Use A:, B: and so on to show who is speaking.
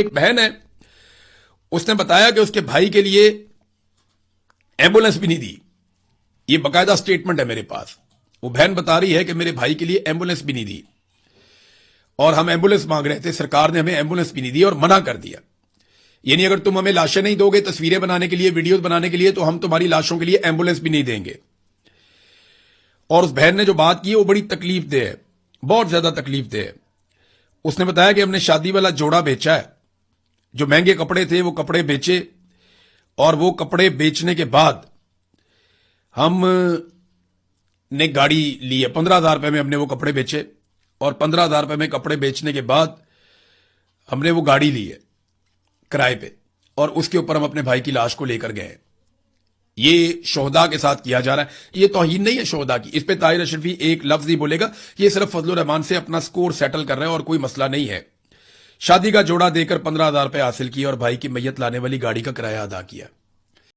A: एक बहन है, उसने बताया कि उसके भाई के लिए एम्बुलेंस भी नहीं दी। ये बकायदा स्टेटमेंट है मेरे पास। वो बहन बता रही है कि मेरे भाई के लिए एम्बुलेंस भी नहीं दी और हम एम्बुलेंस मांग रहे थे, सरकार ने हमें एम्बुलेंस भी नहीं दी और मना कर दिया। यानी अगर तुम हमें लाशें नहीं दोगे तस्वीरें बनाने के लिए, वीडियोस बनाने के लिए, तो हम तुम्हारी लाशों के लिए एम्बुलेंस भी नहीं देंगे। और उस बहन ने जो बात की वो बड़ी तकलीफ दे है, बहुत ज्यादा तकलीफ दे है। उसने बताया कि हमने शादी वाला जोड़ा बेचा है, जो महंगे कपड़े थे वो कपड़े बेचे और वो कपड़े बेचने के बाद हम ने गाड़ी ली है। 15,000 रुपए में हमने वो कपड़े बेचे और 15,000 रुपए में कपड़े बेचने के बाद हमने वो गाड़ी ली है किराए पे और उसके ऊपर हम अपने भाई की लाश को लेकर गए। ये शोहदा के साथ किया जा रहा है। ये तौहीन नहीं है शोहदा की। इस पे ताहिर अशरफी एक लफ्ज ही बोलेगा। ये सिर्फ फजलुर रहमान से अपना स्कोर सेटल कर रहे हैं और कोई मसला नहीं है। शादी का जोड़ा देकर 15,000 रुपए हासिल किए और भाई की मैयत लाने वाली गाड़ी का किराया अदा किया।